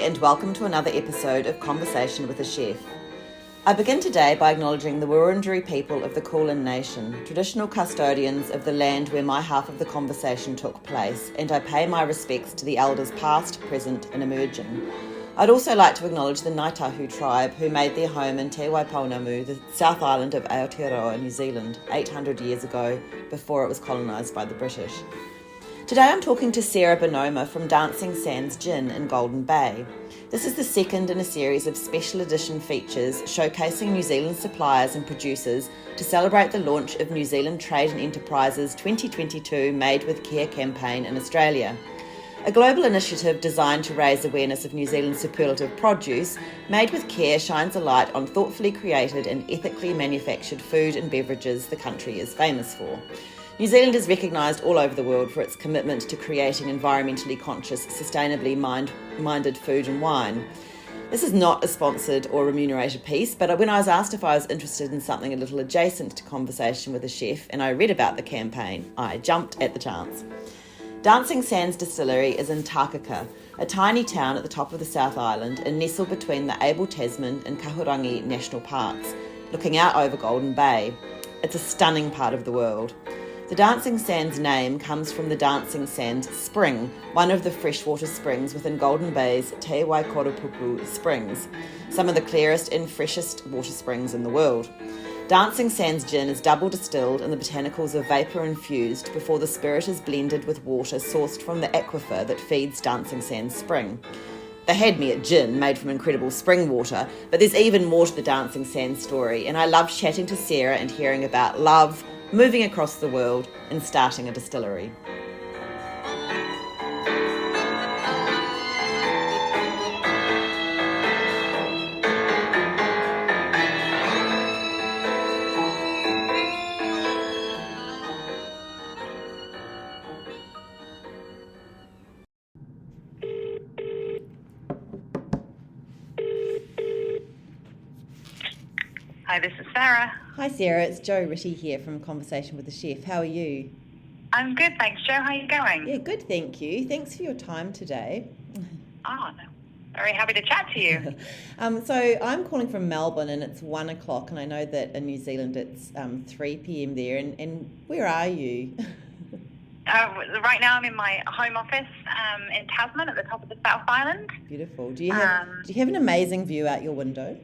and welcome to another episode of Conversation with a Chef. I begin today by acknowledging the Wurundjeri people of the Kulin Nation, traditional custodians of the land where my half of the conversation took place, and I pay my respects to the elders past, present and emerging. I'd also like to acknowledge the Ngaitahu tribe who made their home in Te Waipounamu, the South Island of Aotearoa, New Zealand, 800 years ago, before it was colonised by the British. Today I'm talking to Sarah Bonoma from Dancing Sands Gin in Golden Bay. This is the second in a series of special edition features showcasing New Zealand suppliers and producers to celebrate the launch of New Zealand Trade and Enterprises 2022 Made with Care campaign in Australia. A global initiative designed to raise awareness of New Zealand's superlative produce, Made with Care shines a light on thoughtfully created and ethically manufactured food and beverages the country is famous for. New Zealand is recognised all over the world for its commitment to creating environmentally conscious, sustainably minded food and wine. This is not a sponsored or remunerated piece, but when I was asked if I was interested in something a little adjacent to Conversation with a Chef and I read about the campaign, I jumped at the chance. Dancing Sands Distillery is in Takaka, a tiny town at the top of the South Island and nestled between the Abel, Tasman and Kahurangi national parks, looking out over Golden Bay. It's a stunning part of the world. The Dancing Sands name comes from the Dancing Sands Spring, one of the freshwater springs within Golden Bay's Te Waikoropupū springs, some of the clearest and freshest water springs in the world. Dancing Sands Gin is double distilled and the botanicals are vapour infused before the spirit is blended with water sourced from the aquifer that feeds Dancing Sands Spring. They had me at gin, made from incredible spring water, but there's even more to the Dancing Sands story, and I love chatting to Sarah and hearing about love, moving across the world and starting a distillery. Hi, this is Sarah. Hi Sarah, it's Jo Ritty here from Conversation with the Chef. How are you? I'm good, thanks. Jo, how are you going? Yeah, good, thank you. Thanks for your time today. Oh, no. Very happy to chat to you. So I'm calling from Melbourne and it's 1 o'clock and I know that in New Zealand it's 3 p.m. there and where are you? Right now I'm in my home office in Tasman at the top of the South Island. Beautiful. Do you have an amazing view out your window?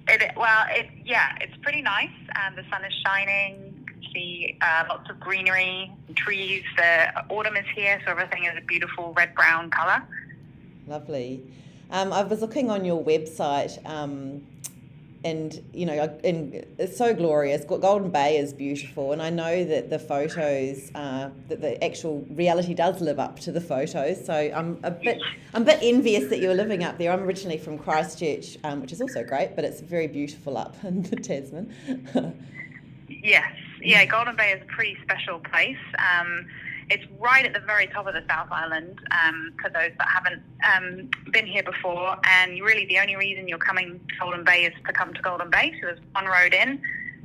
It's pretty nice. The sun is shining. You can see lots of greenery, trees. The autumn is here, so everything is a beautiful red-brown colour. Lovely. I was looking on your website, and it's so glorious. Golden Bay is beautiful, and I know that the photos, that the actual reality does live up to the photos. So I'm a bit envious that you're living up there. I'm originally from Christchurch, which is also great, but it's very beautiful up in the Tasman. Yes, yeah, Golden Bay is a pretty special place. It's right at the very top of the South Island, for those that haven't been here before, and really the only reason you're coming to Golden Bay is to come to Golden Bay. So there's one road in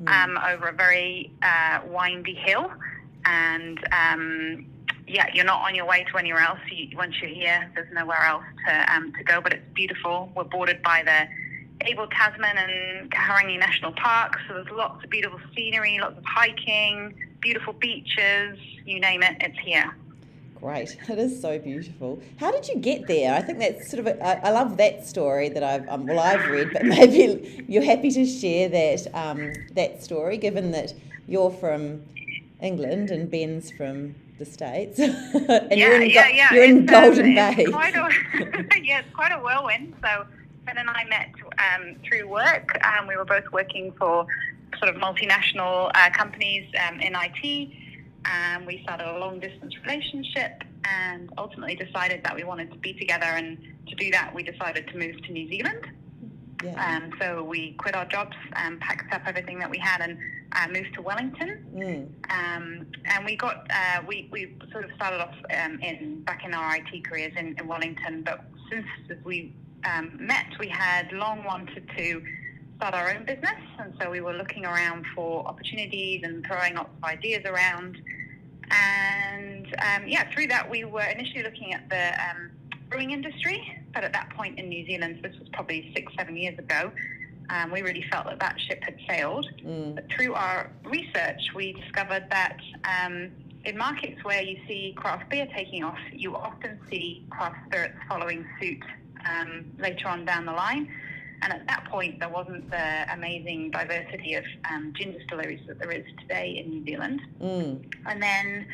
over a very windy hill, and you're not on your way to anywhere else. Once you're here, there's nowhere else to go, but it's beautiful. We're bordered by the Abel, Tasman and Kahurangi national parks, so there's lots of beautiful scenery, lots of hiking, beautiful beaches, you name it, it's here. Great, it is so beautiful. How did you get there? I think that's sort of I love that story that I've read, but maybe you're happy to share that story, given that you're from England and Ben's from the States, and you're in Golden Bay. It's quite a whirlwind. So Ben and I met through work. We were both working for sort of multinational companies in IT. We started a long-distance relationship and ultimately decided that we wanted to be together. And to do that, we decided to move to New Zealand. Yeah. So we quit our jobs and packed up everything that we had and moved to Wellington. And we got we sort of started off back in our IT careers in Wellington. But since we met, we had long wanted to start our own business, and so we were looking around for opportunities and throwing lots of ideas around. And through that we were initially looking at the brewing industry. But at that point in New Zealand, this was probably 6-7 years ago, we really felt that ship had sailed. But through our research, we discovered that in markets where you see craft beer taking off, you often see craft spirits following suit later on down the line. And at that point, there wasn't the amazing diversity of gin distilleries that there is today in New Zealand. And then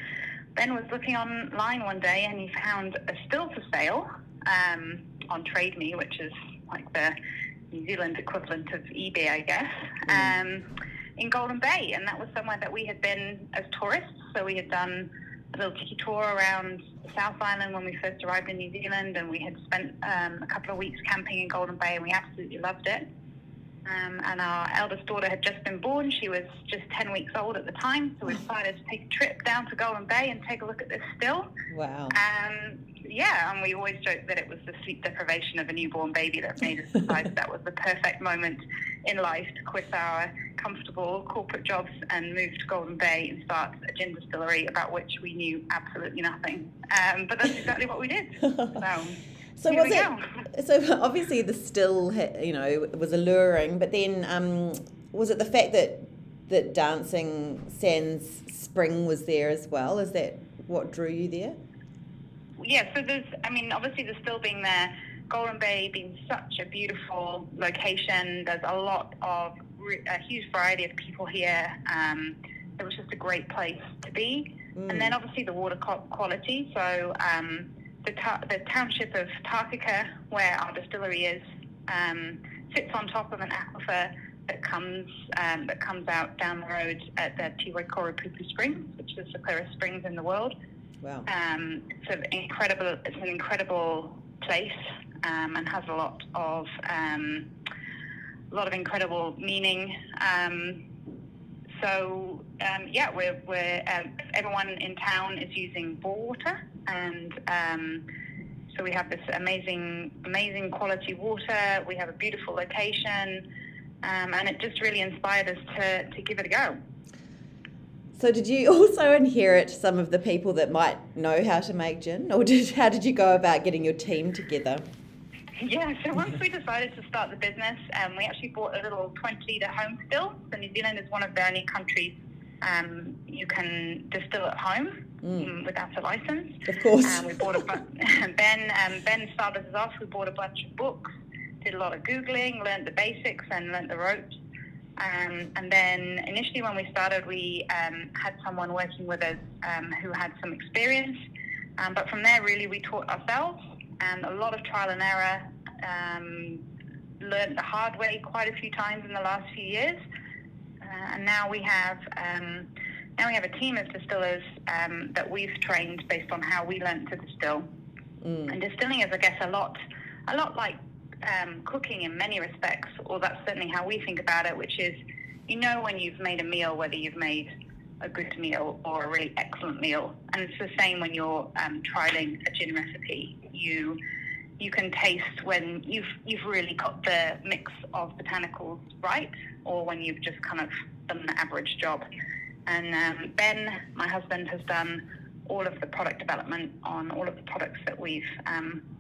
Ben was looking online one day and he found a still for sale on Trade Me, which is like the New Zealand equivalent of eBay, I guess, in Golden Bay. And that was somewhere that we had been as tourists. So we had done a little tiki tour around the South Island when we first arrived in New Zealand, and we had spent a couple of weeks camping in Golden Bay, and we absolutely loved it. And our eldest daughter had just been born. She was just 10 weeks old at the time, so we decided to take a trip down to Golden Bay and take a look at this still. Wow. And we always joked that it was the sleep deprivation of a newborn baby that made us decide that was the perfect moment in life to quit our comfortable corporate jobs and move to Golden Bay and start a gin distillery about which we knew absolutely nothing. But that's exactly what we did. So was it? So obviously the still, was alluring, but then was it the fact that Dancing Sans Spring was there as well? Is that what drew you there? Yeah, so obviously the still being there, Golden Bay being such a beautiful location, there's a huge variety of people here. It was just a great place to be. And then obviously the water quality. So the township of Takaka, where our distillery is, sits on top of an aquifer that comes out down the road at the Waikoropupū Springs, which is the clearest springs in the world. Wow. It's an incredible place, and has a lot of incredible meaning. We're everyone in town is using bore water, and so we have this amazing quality water. We have a beautiful location, and it just really inspired us to give it a go. So did you also inherit some of the people that might know how to make gin, or how did you go about getting your team together? Yeah, so once we decided to start the business, we actually bought a little 20-litre home still. So New Zealand is one of the only countries you can distill at home without a license. Of course. We bought Ben started us off. We bought a bunch of books, did a lot of Googling, learned the basics and learned the ropes. And then initially when we started, we had someone working with us who had some experience. But from there, really, we taught ourselves, and a lot of trial and error, learned the hard way quite a few times in the last few years. And now we have a team of distillers that we've trained based on how we learned to distill. And distilling is, I guess, a lot like cooking in many respects, or that's certainly how we think about it, which is, when you've made a meal, whether you've made a good meal or a really excellent meal. And it's the same when you're trialing a gin recipe. You can taste when you've really got the mix of botanicals right, or when you've just kind of done an average job. And Ben, my husband, has done all of the product development on all of the products that we've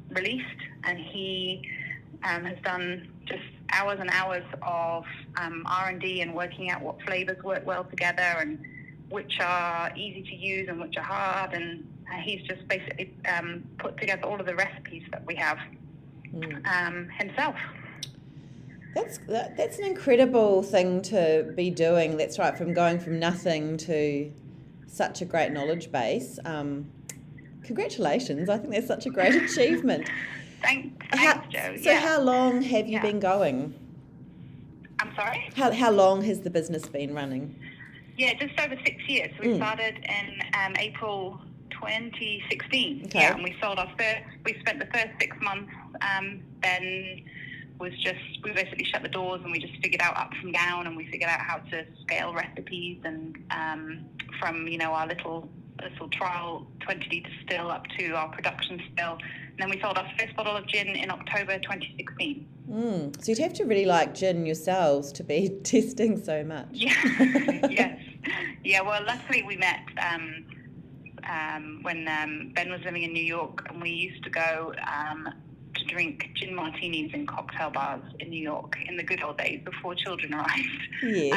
released, and he has done just hours and hours of R&D and working out what flavors work well together and which are easy to use and which are hard, and he's just basically put together all of the recipes that we have himself. That's an incredible thing to be doing. That's right, from going from nothing to such a great knowledge base. Congratulations. I think that's such a great achievement. Thanks, Jo. So how long have you been going? I'm sorry? How long has the business been running? Yeah, just over 6 years. We started in April 2016. Okay. Yeah, and we spent the first 6 months, then we basically shut the doors and we just figured out up from down, and we figured out how to scale recipes, and from, our little trial 20-litre still up to our production still. And then we sold our first bottle of gin in October 2016. So you'd have to really like gin yourselves to be testing so much. Yeah. Yes. Yeah, well, luckily we met when Ben was living in New York, and we used to go to drink gin martinis in cocktail bars in New York in the good old days before children arrived. Yes.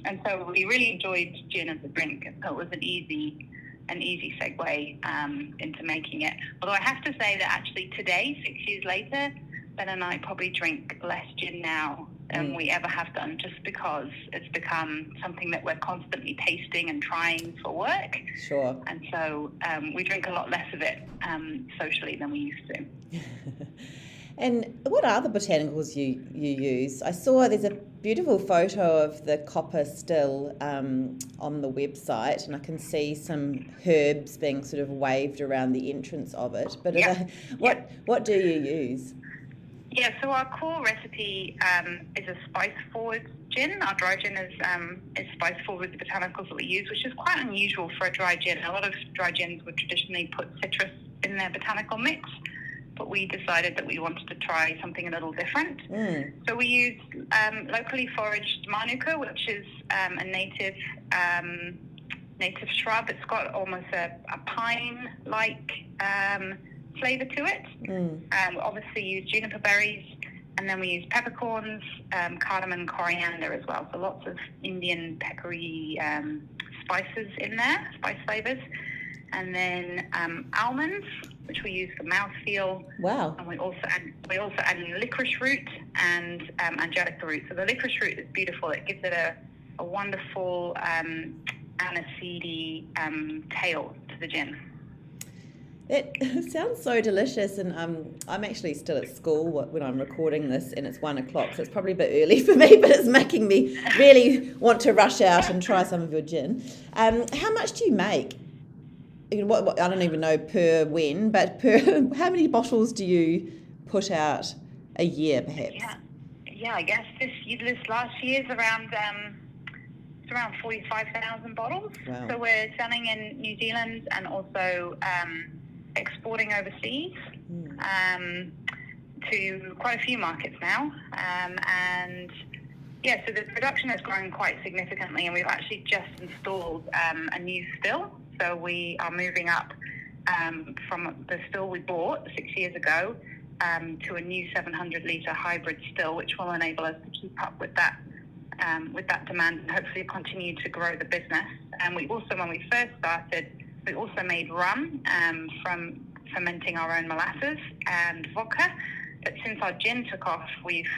And so we really enjoyed gin as a drink. So it was an easy segue into making it. Although I have to say that actually today, 6 years later, Ben and I probably drink less gin now than we ever have done, just because it's become something that we're constantly tasting and trying for work. Sure. And so we drink a lot less of it socially than we used to. And what are the botanicals you use? I saw there's a beautiful photo of the copper still on the website, and I can see some herbs being sort of waved around the entrance of it. But what do you use? Yeah, so our core recipe is a spice-forward gin. Our dry gin is spice-forward with the botanicals that we use, which is quite unusual for a dry gin. A lot of dry gins would traditionally put citrus in their botanical mix, but we decided that we wanted to try something a little different. So we use locally foraged manuka, which is a native shrub. It's got almost a pine-like flavour to it. We obviously use juniper berries, and then we use peppercorns, cardamom, coriander as well. So lots of Indian peppery spices in there, spice flavours. And then almonds, which we use for mouthfeel. Wow. And we also add in licorice root and angelica root. So the licorice root is beautiful. It gives it a wonderful aniseedy tail to the gin. It sounds so delicious, and I'm actually still at school when I'm recording this, and it's 1:00, so it's probably a bit early for me, but it's making me really want to rush out and try some of your gin. How much do you make? What I don't even know per when, but how many bottles do you put out a year, perhaps? Yeah. I guess this last year's around 45,000 bottles. Wow. So we're selling in New Zealand and also exporting overseas to quite a few markets now. So the production has grown quite significantly, and we've actually just installed a new still. So we are moving up from the still we bought 6 years ago to a new 700-litre hybrid still, which will enable us to keep up with that demand and hopefully continue to grow the business. And we also, when we first started, we also made rum from fermenting our own molasses and vodka. But since our gin took off, we've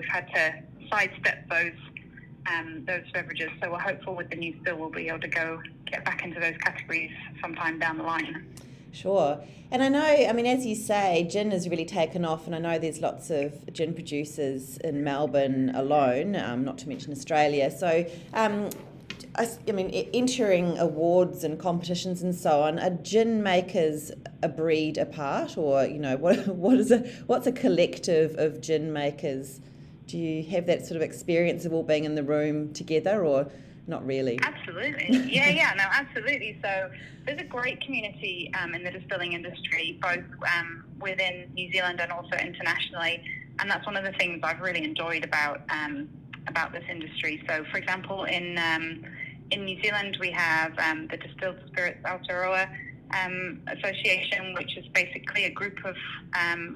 had to sidestep those beverages. So we're hopeful with the new still we'll be able to get back into those categories sometime down the line. Sure. And I know, as you say, gin has really taken off, and I know there's lots of gin producers in Melbourne alone, not to mention Australia. So, entering awards and competitions and so on, are gin makers a breed apart, or what's a collective of gin makers? Do you have that sort of experience of all being in the room together, or not really? Absolutely. Yeah, no, absolutely. So there's a great community in the distilling industry, both within New Zealand and also internationally. And that's one of the things I've really enjoyed about this industry. So, for example, in New Zealand, we have the Distilled Spirits Aotearoa Association, which is basically a group of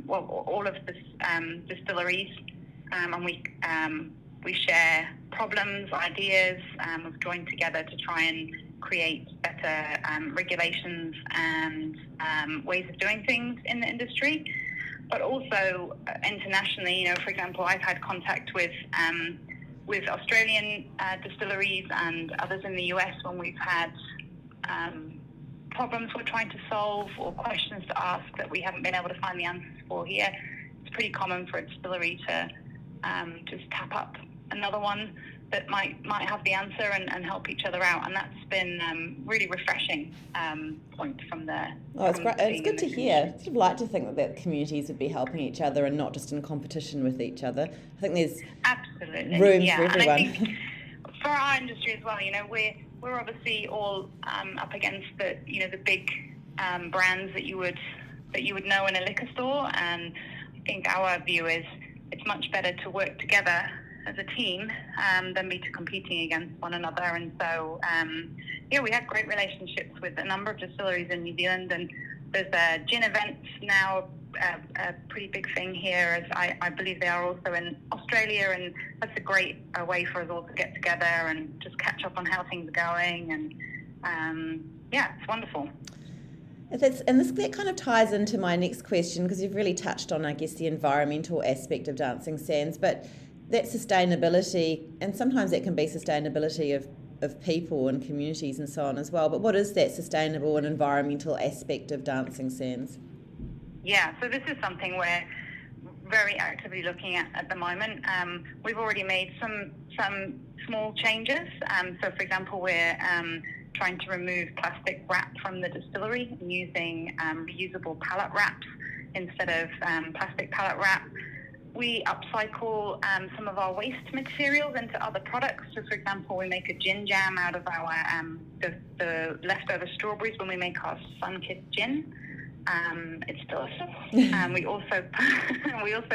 all of the distilleries, and we share problems, ideas. We've joined together to try and create better regulations and ways of doing things in the industry. But also internationally, for example, I've had contact with Australian distilleries and others in the US when we've had problems we're trying to solve or questions to ask that we haven't been able to find the answers for here. It's pretty common for a distillery to just tap up another one that might have the answer and help each other out, and that's been really refreshing point from the. Oh, it's great. It's good to hear. I'd like to think that communities would be helping each other and not just in competition with each other. I think there's absolutely room for everyone. And I think for our industry as well, we're obviously all up against the big brands that you would know in a liquor store, and I think our view is it's much better to work together as a team than be to competing against one another. And so, we had great relationships with a number of distilleries in New Zealand, and there's gin events now, a pretty big thing here, as I believe they are also in Australia, and that's a great way for us all to get together and just catch up on how things are going, and it's wonderful. That kind of ties into my next question, because you've really touched on, I guess, the environmental aspect of Dancing Sands, but that sustainability, and sometimes that can be sustainability of people and communities and so on as well, but what is that sustainable and environmental aspect of Dancing Sands? Yeah, so this is something we're very actively looking at the moment. We've already made some small changes. So, for example, we're trying to remove plastic wrap from the distillery and using reusable pallet wraps instead of plastic pallet wrap. We upcycle some of our waste materials into other products. So, for example, we make a gin jam out of our the leftover strawberries when we make our sun-kissed gin. It's delicious. We also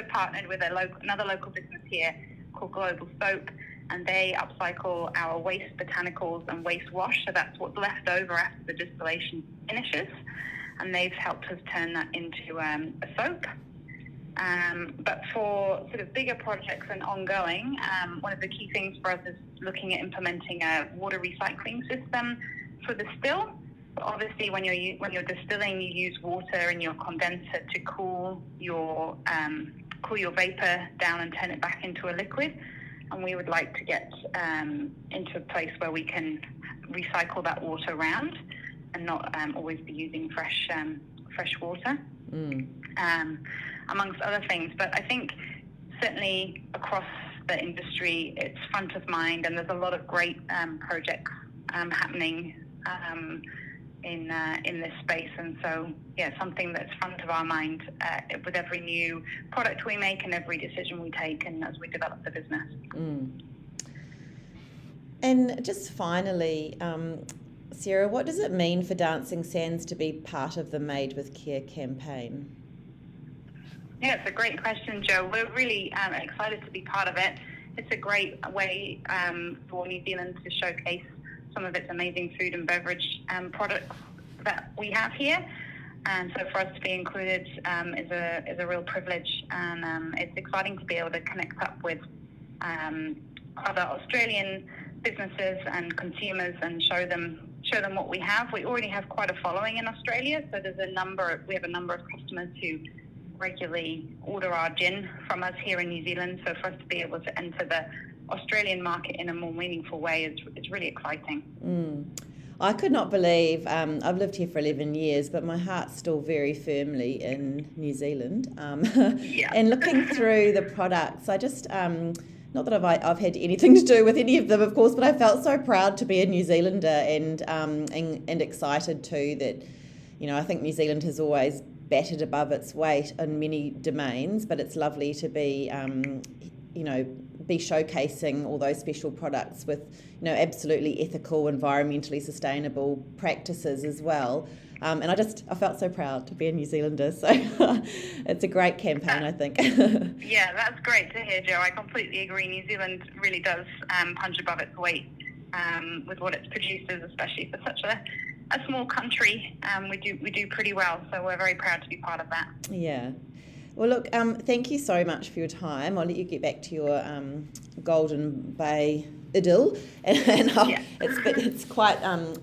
partnered with another local business here called Global Soap, and they upcycle our waste botanicals and waste wash. So that's what's left over after the distillation finishes, and they've helped us turn that into a soap. But for sort of bigger projects and ongoing, one of the key things for us is looking at implementing a water recycling system for the still. Obviously, when you're distilling, you use water in your condenser to cool your vapor down and turn it back into a liquid. And we would like to get into a place where we can recycle that water around and not always be using fresh water, amongst other things. But I think certainly across the industry, it's front of mind, and there's a lot of great projects happening in this space, and so something that's front of our mind with every new product we make and every decision we take, and as we develop the business. And just finally, Sarah, what does it mean for Dancing Sands to be part of the Made with Care campaign? Yeah, it's a great question, Jo. We're really excited to be part of it. It's a great way for New Zealand to showcase some of its amazing food and beverage products that we have here, and so for us to be included is a real privilege, and it's exciting to be able to connect up with other Australian businesses and consumers and show them what we have. We already have quite a following in Australia, so we have a number of customers who regularly order our gin from us here in New Zealand. So for us to be able to enter the Australian market in a more meaningful way is really exciting. I could not believe, I've lived here for 11 years, but my heart's still very firmly in New Zealand. And looking through the products, I just, not that I've had anything to do with any of them, of course, but I felt so proud to be a New Zealander and excited too that, I think New Zealand has always battered above its weight in many domains, but it's lovely to be, be showcasing all those special products with, absolutely ethical, environmentally sustainable practices as well. And I felt so proud to be a New Zealander. So it's a great campaign, I think. Yeah, that's great to hear, Jo. I completely agree. New Zealand really does punch above its weight with what it produces, especially for such a small country. We do pretty well, so we're very proud to be part of that. Yeah. Well, look, thank you so much for your time. I'll let you get back to your Golden Bay idyll. It's quite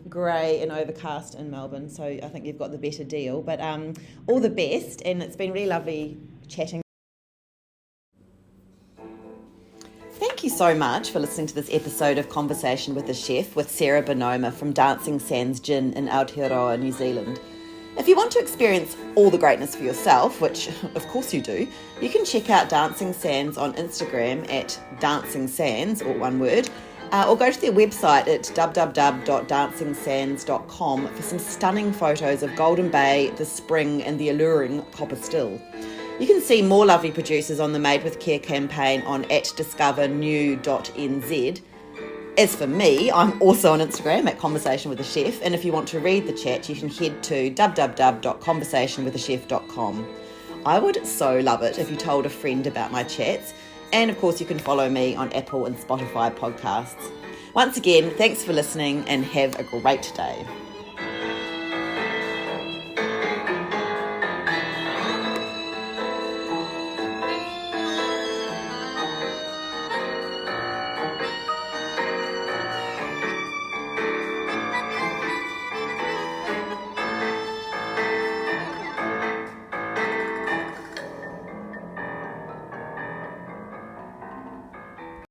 grey and overcast in Melbourne, so I think you've got the better deal. But all the best, and it's been really lovely chatting. Thank you so much for listening to this episode of Conversation with the Chef with Sarah Bonoma from Dancing Sands Gin in Aotearoa, New Zealand. If you want to experience all the greatness for yourself, which of course you do, you can check out Dancing Sands on Instagram at Dancing Sands, or one word, or go to their website at www.dancingsands.com for some stunning photos of Golden Bay, the spring and the alluring copper still. You can see more lovely producers on the Made with Care campaign on @discovernew.nz. As for me, I'm also on Instagram at Conversation with a Chef, and if you want to read the chat, you can head to www.conversationwithachef.com. I would so love it if you told a friend about my chats, And of course, you can follow me on Apple and Spotify podcasts. Once again, thanks for listening and have a great day.